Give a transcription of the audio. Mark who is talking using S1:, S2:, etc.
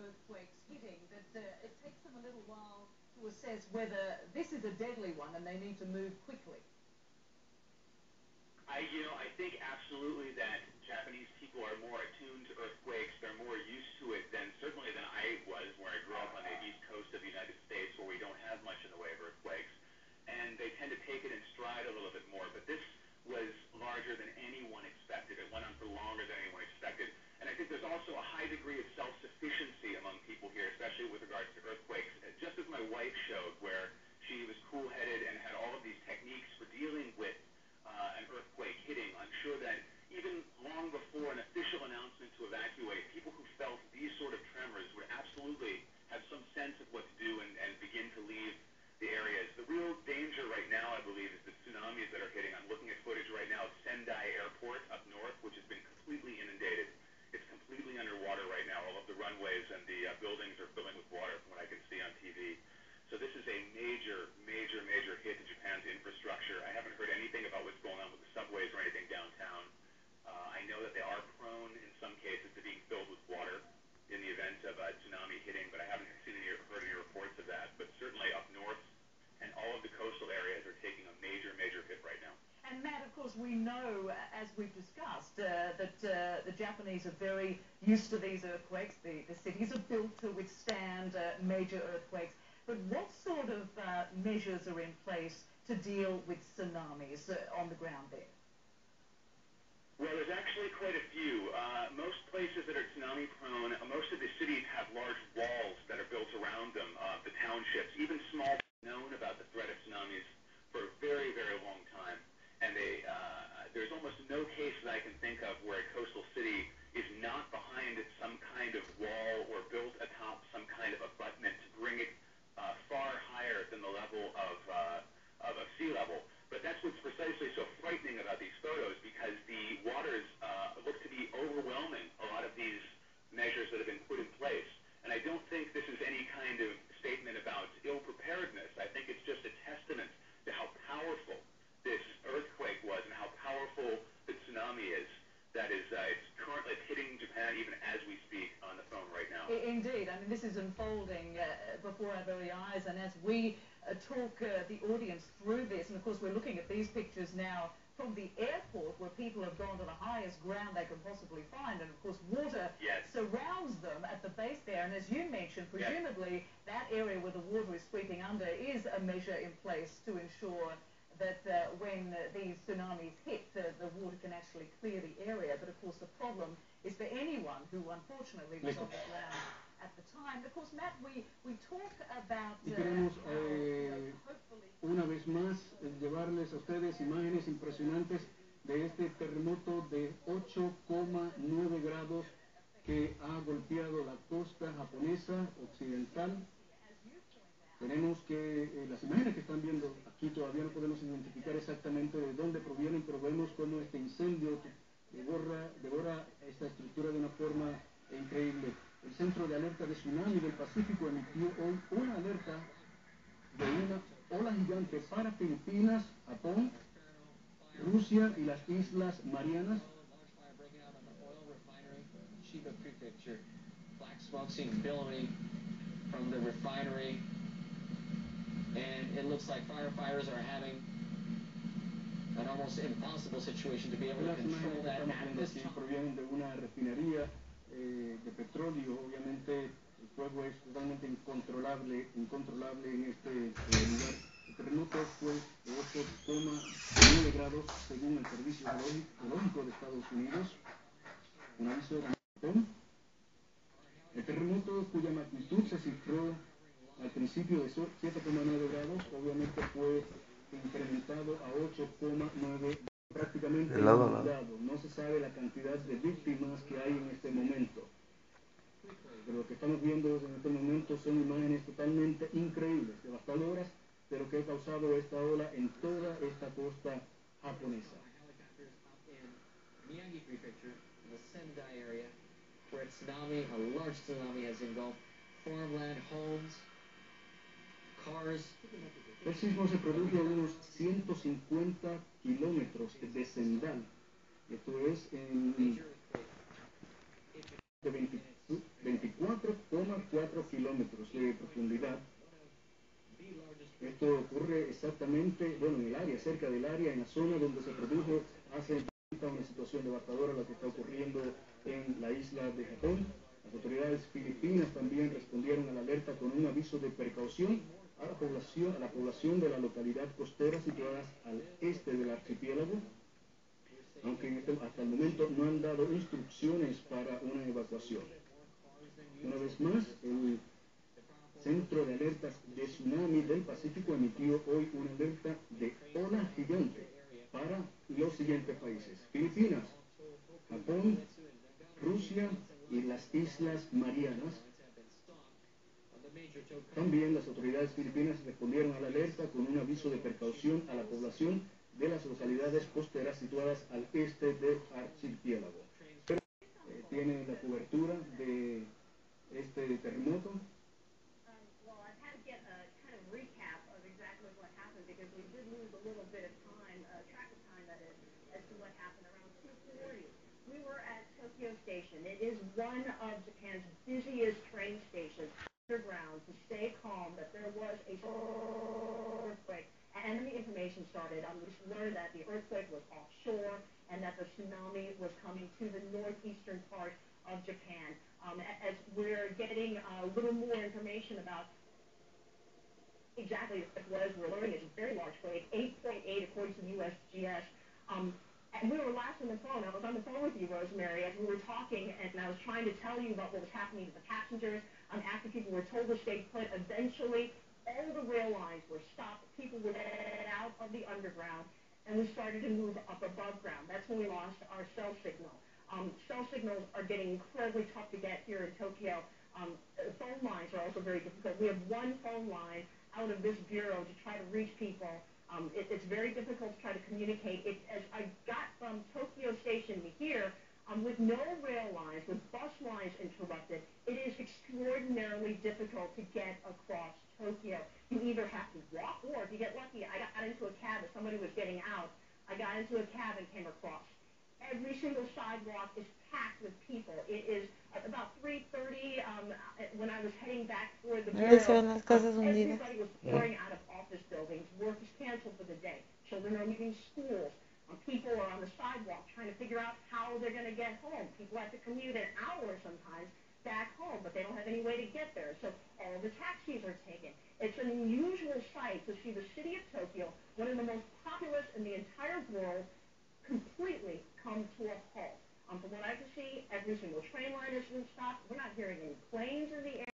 S1: earthquakes hitting that it takes them a little while to assess whether this is a deadly one and they need to move quickly?
S2: I think absolutely that Japanese people are more attuned to earthquakes. They're more used to it certainly than I was, where I grew up on the east coast of the United States, where we don't have much in the way of earthquakes. And they tend to take it in stride a little bit more. But this was larger than anyone expected. It went on for longer than anyone expected. And I think there's also a high degree of self-sufficiency among people here, especially with regards to earthquakes. Just as my wife showed, where she was cool-headed and had all of these techniques for dealing with an earthquake hitting, I'm sure that even long before an official announcement to evacuate, people who felt these sort of tremors would absolutely have some sense of what to do and begin to leave the areas. The real danger right now, I believe, is the tsunamis that are hitting. I'm looking at footage right now of Sendai Airport up north, which has been completely inundated. It's completely underwater right now. All of the runways and the buildings are filling with water from what I can see on TV. So this is a major, major, major hit to Japan's infrastructure. I haven't heard anything about what's going on with the subways or anything downtown. I know that they are prone, in some cases, to being filled with water in the event of a tsunami hitting, but I haven't seen heard any reports of that. But certainly up north and all of the coastal areas are taking a major, major hit right now.
S1: And Matt, of course, we know, as we've discussed, that the Japanese are very used to these earthquakes. The cities are built to withstand major earthquakes. But what sort of measures are in place to deal with tsunamis on the ground there?
S2: Well, there's actually quite a few. Most places that are tsunami prone, most of the cities have large walls that are built around them, the townships, even small, known about the threat of tsunamis for a very, very long time. And there's almost no case that I can think of where a coastal city is not behind some kind of wall or built atop some kind of abutment to bring it far higher than the level of sea level. But that's what's precisely so frightening about these photos, because the waters look to be overwhelming a lot of these measures that have been put in place. And I don't think this is any kind of statement about ill-preparedness. I think it's just a testament to how powerful this earthquake was and how powerful the tsunami is. That is, it's currently hitting Japan even as we speak on the phone right now.
S1: Indeed. I mean, this is unfolding before our very eyes, and as we talk the audience through this, and of course we're looking at these pictures now from the airport where people have gone to the highest ground they can possibly find, and of course water surrounds them at the base there, and as you mentioned, presumably that area where the water is sweeping under is a measure in place to ensure that when these tsunamis hit, the water can actually clear the area. But of course the problem is for anyone who unfortunately was on the ground at the time. Of course, Matt, we talk about...
S3: Y queremos una vez más llevarles a ustedes imágenes impresionantes de este terremoto de 8,9 grados que ha golpeado la costa japonesa occidental. Tenemos que las imágenes que están viendo aquí todavía no podemos identificar exactamente de dónde provienen, pero vemos cómo este incendio devora esta estructura de una forma increíble. El Centro de Alerta de Tsunami del Pacífico emitió hoy una alerta de una ola gigante para Filipinas, Japón, Rusia y las Islas Marianas.
S4: And it looks like firefighters are having an almost impossible situation to be able to control that at this time.
S3: Provienen de una refinería de petróleo. Obviamente el fuego es totalmente incontrolable en este lugar. El terremoto fue de 8,9 grados según el Servicio Geológico de Estados Unidos. Un aviso de Japón. El terremoto, cuya magnitud se cifró al principio de 7,9 grados, obviamente fue incrementado a 8,9, prácticamente inundado. No se sabe la cantidad de víctimas que hay en este momento. Pero lo que estamos viendo en este momento son imágenes totalmente increíbles, devastadoras, pero que ha causado esta ola en toda esta costa japonesa.
S4: Where a large tsunami has engulfed farmland, homes, cars.
S3: El sismo se produjo a unos 150 kilómetros de Sendai. Esto es en 24,5 kilómetros de profundidad. Esto ocurre exactamente, bueno, en el área, cerca del área, en la zona donde se produjo hace una situación devastadora la que está ocurriendo en la isla de Japón. Las autoridades filipinas también respondieron a la alerta con un aviso de precaución a la población de la localidad costera situadas al este del archipiélago, aunque hasta el momento no han dado instrucciones para una evacuación. Una vez más, el Centro de Alertas de Tsunami del Pacífico emitió hoy una alerta de ola gigante para los siguientes países: Filipinas, Japón, Rusia y las Islas Marianas. También las autoridades filipinas respondieron a la alerta con un aviso de precaución a la población de las localidades costeras situadas al este del archipiélago. Tiene la cobertura de este terremoto.
S1: Well, I've had to get a kind of recap of exactly what happened because we did lose a little bit of time, track of time that is, as to what happened around 2:40. We were at Tokyo Station. It is one of Japan's busiest train stations underground to stay calm that there was a earthquake. And the information started, we learned that the earthquake was offshore and that the tsunami was coming to the northeastern part of Japan. As we're getting a little more information about exactly what it was, we're learning it's a very large quake, 8.8 according to the USGS. And we were last on the phone. I was on the phone with you, Rosemary, as we were talking, and I was trying to tell you about what was happening to the passengers. After people were told to stay put, eventually all the rail lines were stopped. People were let out of the underground, and we started to move up above ground. That's when we lost our cell signal. Cell signals are getting incredibly tough to get here in Tokyo. Phone lines are also very difficult. We have one phone line out of this bureau to try to reach people. It's very difficult to try to communicate. As I got from Tokyo Station to here, with no rail lines, with bus lines interrupted, it is extraordinarily difficult to get across Tokyo. You either have to walk, or if you get lucky, I got into a cab as somebody was getting out. I got into a cab and came across. Every single sidewalk is packed with people. It is about 3:30 when I was heading back toward the bureau. Everybody was pouring out of office buildings. Work is canceled for the day. Children are leaving schools. People are on the sidewalk trying to figure out how they're going to get home. People have to commute an hour sometimes back home, but they don't have any way to get there. So all the taxis are taken. It's an unusual sight to see the city of Tokyo, one of the most populous in the entire world, completely come to a halt. From what I can see, every single train line has been stopped. We're not hearing any planes in the air.